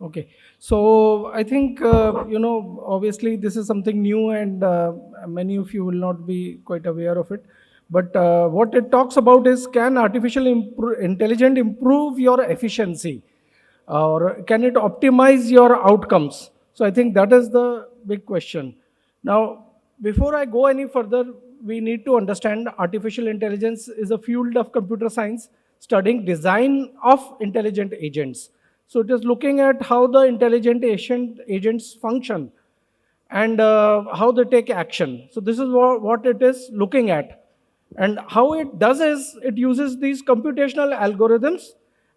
Okay. So I think, obviously this is something new and many of you will not be quite aware of it. But what it talks about is, can artificial intelligence improve your efficiency? Or can it optimize your outcomes? So I think that is the big question. Now, before I go any further, we need to understand artificial intelligence is a field of computer science studying design of intelligent agents. So it is looking at how the intelligent agents function and how they take action. So this is what it is looking at. And how it does is it uses these computational algorithms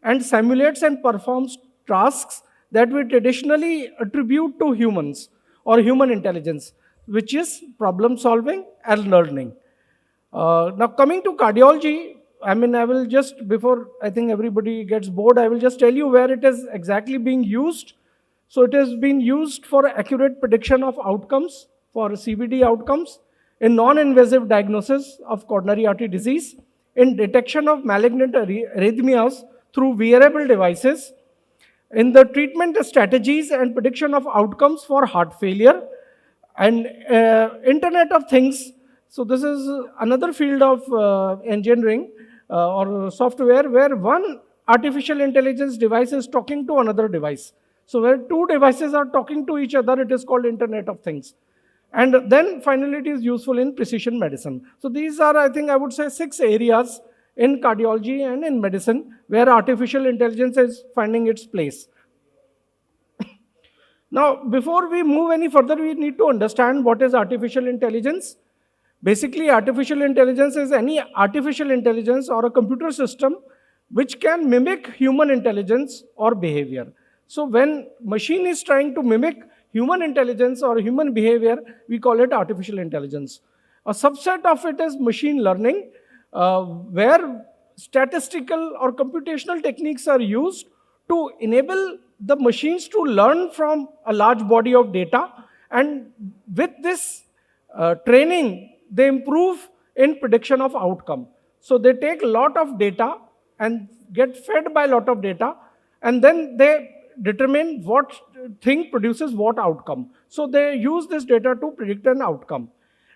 and simulates and performs tasks that we traditionally attribute to humans or human intelligence, which is problem solving and learning. Now, coming to cardiology, I mean, I will just, before I think everybody gets bored, I will just tell you where it is exactly being used. So, it is being used for accurate prediction of outcomes, for CVD outcomes, in non invasive diagnosis of coronary artery disease, in detection of malignant arrhythmias through wearable devices, in the treatment strategies and prediction of outcomes for heart failure, and Internet of Things. So this is another field of engineering or software where one artificial intelligence device is talking to another device. So where two devices are talking to each other, it is called Internet of Things. And then finally it is useful in precision medicine. So these are, I think I would say, 6 areas in cardiology and in medicine where artificial intelligence is finding its place. Now, before we move any further, we need to understand what is artificial intelligence. Basically, artificial intelligence is any artificial intelligence or a computer system which can mimic human intelligence or behavior. So when machine is trying to mimic human intelligence or human behavior, we call it artificial intelligence. A subset of it is machine learning, where statistical or computational techniques are used to enable the machines to learn from a large body of data. And with this training, they improve in prediction of outcome. So they take a lot of data and get fed by a lot of data, and then they determine what thing produces what outcome. So they use this data to predict an outcome.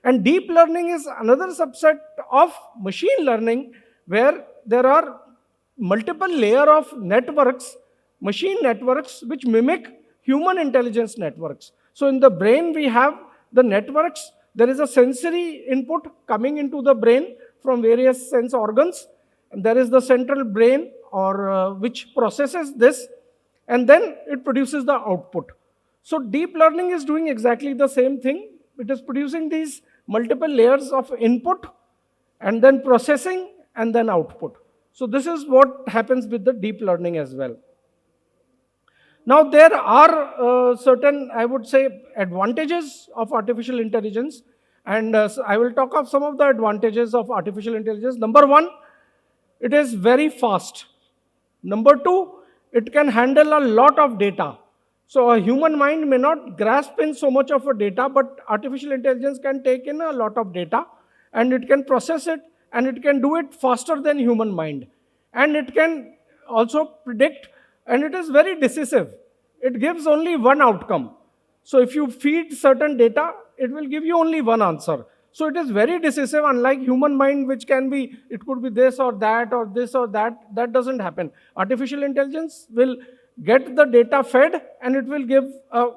And deep learning is another subset of machine learning where there are multiple layer of networks, machine networks, which mimic human intelligence networks. So in the brain, we have the networks. There is a sensory input coming into the brain from various sense organs. And there is the central brain or which processes this, and then it produces the output. So deep learning is doing exactly the same thing. It is producing these multiple layers of input and then processing and then output. So this is what happens with the deep learning as well. Now there are certain, I would say, advantages of artificial intelligence, and so I will talk of some of the advantages of artificial intelligence. Number one, it is very fast. Number two, it can handle a lot of data. So a human mind may not grasp in so much of a data, but artificial intelligence can take in a lot of data and it can process it, and it can do it faster than human mind. And it can also predict, and it is very decisive. It gives only one outcome. So if you feed certain data, it will give you only one answer. So it is very decisive, unlike human mind, which can be, it could be this or that or this or that. That doesn't happen. Artificial intelligence will get the data fed and it will give a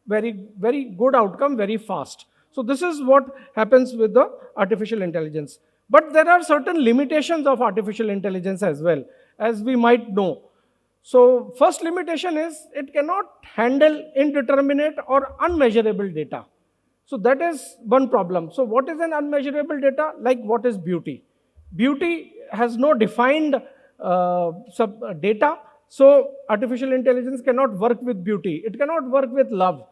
very, very good outcome very fast. So this is what happens with the artificial intelligence. But there are certain limitations of artificial intelligence as well, as we might know. So first limitation is it cannot handle indeterminate or unmeasurable data. So that is one problem. So what is an unmeasurable data? Like what is beauty? Beauty has no defined data. So artificial intelligence cannot work with beauty. It cannot work with love.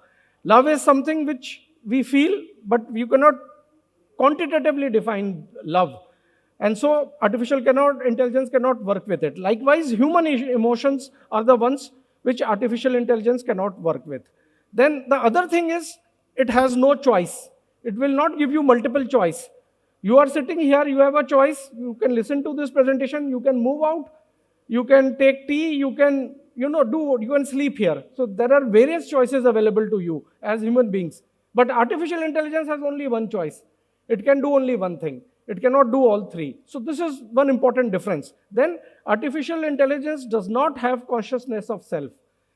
Love is something which we feel, but you cannot quantitatively define love. And so artificial intelligence cannot work with it. Likewise, human emotions are the ones which artificial intelligence cannot work with. Then the other thing is, it has no choice. It will not give you multiple choice. You are sitting here, you have a choice. You can listen to this presentation, you can move out, you can take tea, you can you can sleep here. So there are various choices available to you as human beings. But artificial intelligence has only one choice. It can do only one thing. It cannot do all three. So this is one important difference. Then artificial intelligence does not have consciousness of self.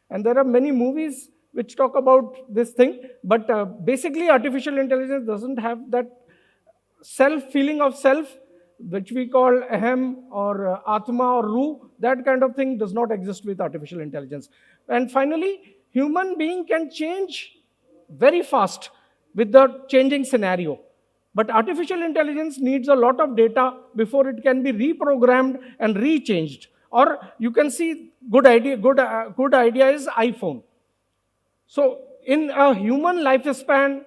And there are many movies which talk about this thing. But basically artificial intelligence doesn't have that feeling of self, which we call ahem or atma or ruh. That kind of thing does not exist with artificial intelligence. And finally, human being can change very fast with the changing scenario. But artificial intelligence needs a lot of data before it can be reprogrammed and rechanged. Or you can see good idea is iPhone. So in a human lifespan,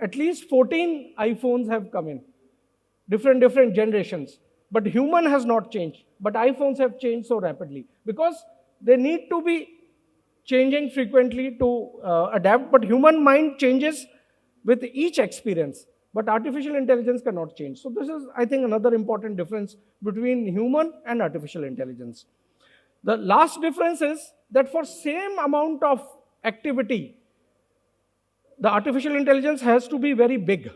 at least 14 iPhones have come in. Different generations. But human has not changed. But iPhones have changed so rapidly because they need to be changing frequently to adapt. But human mind changes with each experience. But artificial intelligence cannot change. So this is, I think, another important difference between human and artificial intelligence. The last difference is that for same amount of activity, the artificial intelligence has to be very big.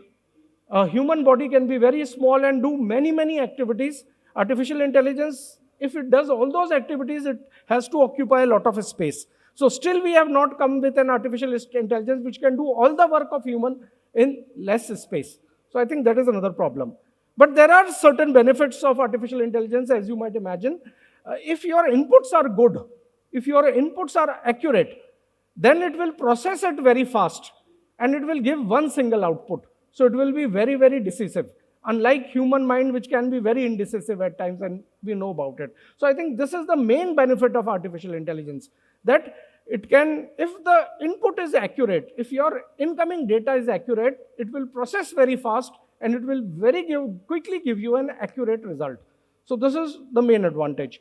A human body can be very small and do many activities. Artificial intelligence, if it does all those activities, it has to occupy a lot of space. So still we have not come with an artificial intelligence which can do all the work of human in less space. So I think that is another problem. But there are certain benefits of artificial intelligence, as you might imagine. If your inputs are good, if your inputs are accurate, then it will process it very fast and it will give one single output. So it will be very decisive, unlike human mind, which can be very indecisive at times, and we know about it. So I think this is the main benefit of artificial intelligence, that it can, if the input is accurate, if your incoming data is accurate, it will process very fast and it will quickly give you an accurate result. So this is the main advantage.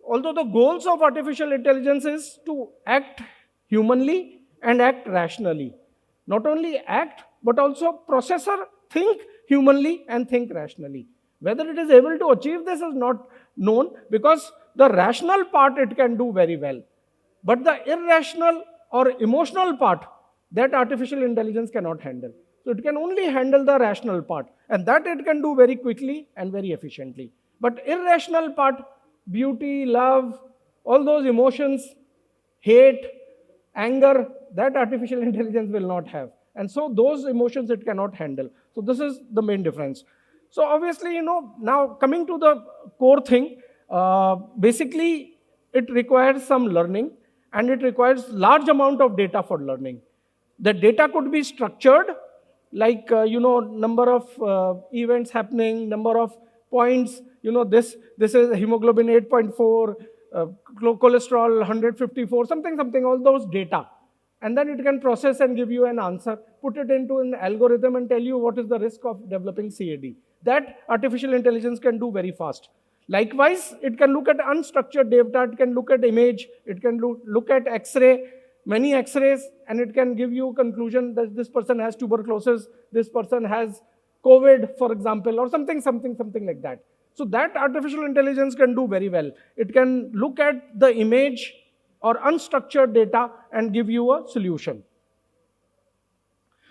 Although the goals of artificial intelligence is to act humanly and act rationally. Not only act, but also processor think humanly and think rationally. Whether it is able to achieve this is not known, because the rational part it can do very well. But the irrational or emotional part, that artificial intelligence cannot handle. So it can only handle the rational part, and that it can do very quickly and very efficiently. But irrational part, beauty, love, all those emotions, hate, anger, that artificial intelligence will not have. And so those emotions it cannot handle. So this is the main difference. So obviously, now coming to the core thing, basically it requires some learning and it requires large amount of data for learning. The data could be structured, like, number of events happening, number of points, this is hemoglobin 8.4, cholesterol 154, something, all those data. And then it can process and give you an answer, put it into an algorithm and tell you what is the risk of developing CAD. That artificial intelligence can do very fast. Likewise, it can look at unstructured data, it can look at image, it can look at X-ray, many X-rays, and it can give you a conclusion that this person has tuberculosis, this person has COVID, for example, or something like that. So that artificial intelligence can do very well. It can look at the image or unstructured data and give you a solution.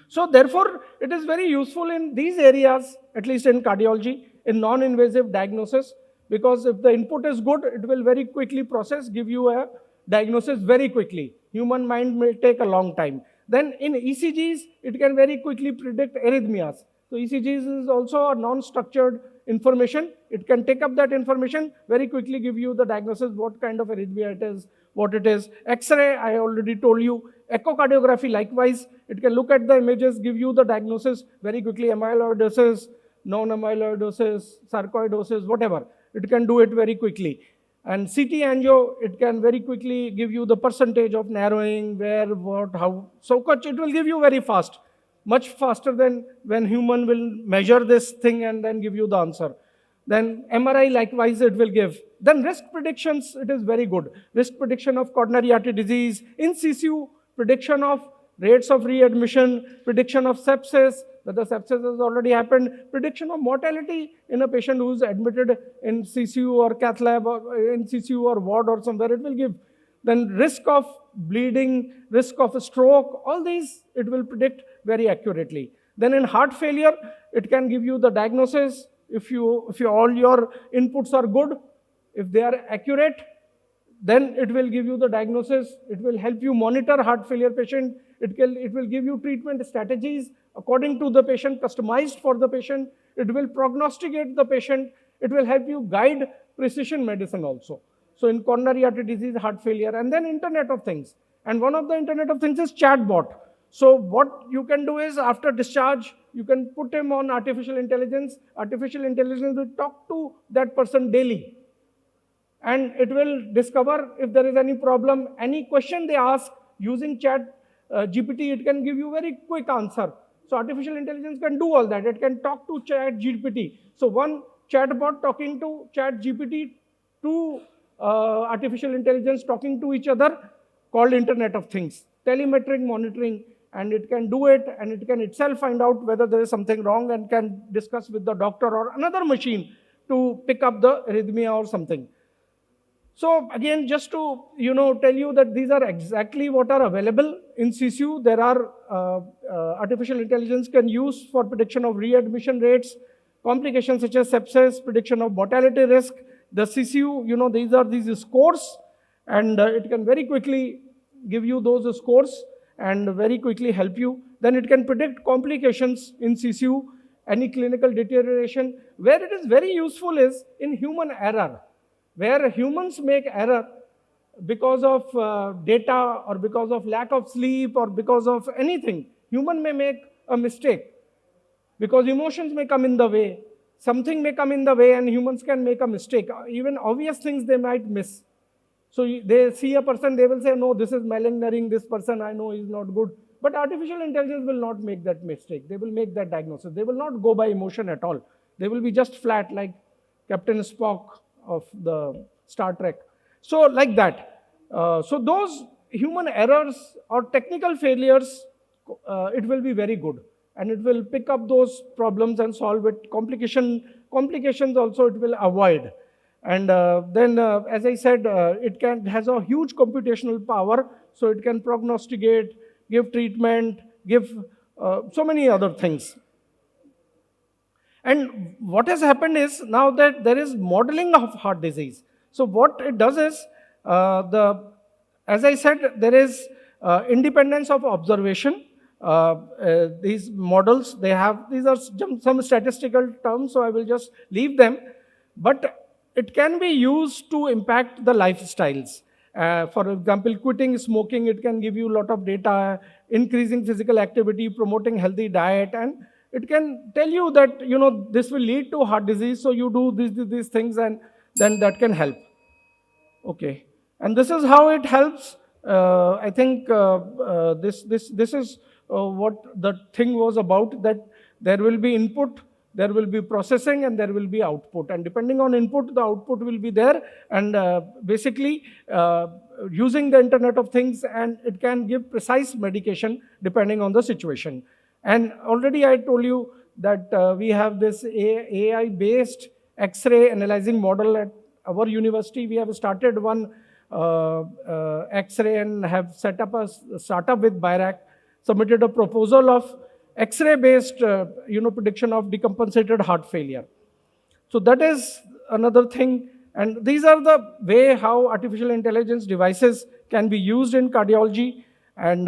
So therefore, it is very useful in these areas, at least in cardiology, in non-invasive diagnosis, because if the input is good, it will very quickly process, give you a diagnosis very quickly. Human mind may take a long time. Then in ECGs, it can very quickly predict arrhythmias. So ECGs is also a non-structured information. It can take up that information, very quickly give you the diagnosis, what kind of arrhythmia it is, what it is. X-ray, I already told you. Echocardiography, likewise, it can look at the images, give you the diagnosis very quickly, amyloidosis, non-amyloidosis, sarcoidosis, whatever. It can do it very quickly. And CT angio, it can very quickly give you the percentage of narrowing, where, what, how. So it will give you very fast, much faster than when human will measure this thing and then give you the answer. Then MRI, likewise, it will give. Then risk predictions, it is very good. Risk prediction of coronary artery disease, in situ, prediction of rates of readmission, prediction of sepsis, whether sepsis has already happened, prediction of mortality in a patient who is admitted in CCU or cath lab or in CCU or ward or somewhere, it will give. then risk of bleeding, risk of a stroke, all these it will predict very accurately. Then in heart failure, it can give you the diagnosis. If all your inputs are good, if they are accurate, then it will give you the diagnosis. It will help you monitor heart failure patient. It will give you treatment strategies according to the patient, customized for the patient. It will prognosticate the patient. It will help you guide precision medicine also. So in coronary artery disease, heart failure, and then Internet of Things. And one of the Internet of Things is chatbot. So what you can do is, after discharge, you can put him on artificial intelligence. Artificial intelligence will talk to that person daily. And it will discover if there is any problem, any question they ask using chat GPT, it can give you very quick answer. So artificial intelligence can do all that. It can talk to chat GPT. So one chatbot talking to chat GPT, two artificial intelligence talking to each other, called Internet of Things. Telemetric monitoring, and it can do it, and it can itself find out whether there is something wrong and can discuss with the doctor or another machine to pick up the arrhythmia or something. So again, just to tell you that these are exactly what are available in CCU. There are artificial intelligence can use for prediction of readmission rates, complications such as sepsis, prediction of mortality risk. The CCU, these are these scores, and it can very quickly give you those scores and very quickly help you. Then it can predict complications in CCU, any clinical deterioration. Where it is very useful is in human error. Where humans make error because of data or because of lack of sleep or because of anything. Human may make a mistake because emotions may come in the way. Something may come in the way and humans can make a mistake. Even obvious things they might miss. So they see a person, they will say, no, this is malingering, this person I know is not good. But artificial intelligence will not make that mistake. They will make that diagnosis. They will not go by emotion at all. They will be just flat like Captain Spock of the Star Trek. So like that. So those human errors or technical failures, it will be very good. And it will pick up those problems and solve it. Complications also it will avoid. And then, as I said, it has a huge computational power. So it can prognosticate, give treatment, give so many other things. And what has happened is now that there is modeling of heart disease. So what it does is, as I said, there is independence of observation. These models, these are some statistical terms, so I will just leave them. But it can be used to impact the lifestyles. For example, quitting smoking, it can give you a lot of data, increasing physical activity, promoting healthy diet, and it can tell you that, this will lead to heart disease, so you do these things, and then that can help. Okay. And this is how it helps. I think this is what the thing was about, that there will be input, there will be processing, and there will be output. And depending on input, the output will be there. And basically, using the Internet of Things, and it can give precise medication depending on the situation. And already I told you that we have this AI-based X-ray analyzing model at our university. We have started one X-ray and have set up a startup with BIRAC, submitted a proposal of X-ray-based prediction of decompensated heart failure. So that is another thing. And these are the way how artificial intelligence devices can be used in cardiology. And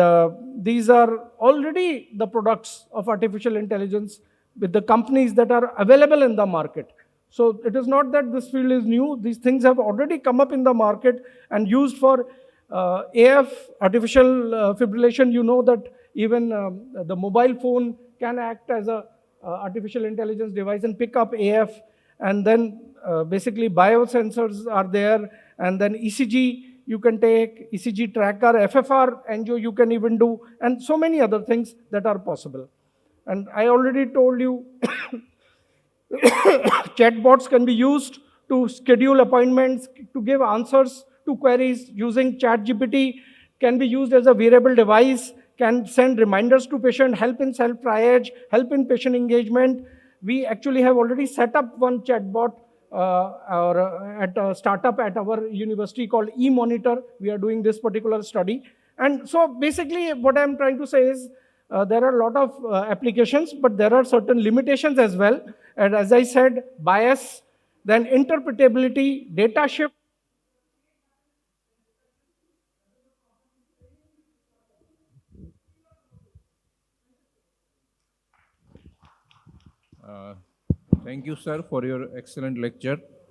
these are already the products of artificial intelligence with the companies that are available in the market. So it is not that this field is new. These things have already come up in the market and used for AF, artificial fibrillation. You know that even the mobile phone can act as a artificial intelligence device and pick up AF. And then basically biosensors are there. And then ECG you can take, ECG tracker, FFR angio you can even do, and so many other things that are possible. And I already told you, chatbots can be used to schedule appointments, to give answers to queries using ChatGPT, can be used as a wearable device, can send reminders to patient, help in self-triage, help in patient engagement. We actually have already set up one chatbot or at a startup at our university called eMonitor. We are doing this particular study. And so basically what I'm trying to say is there are a lot of applications, but there are certain limitations as well. And as I said, bias, then interpretability, data shift. Thank you, sir, for your excellent lecture.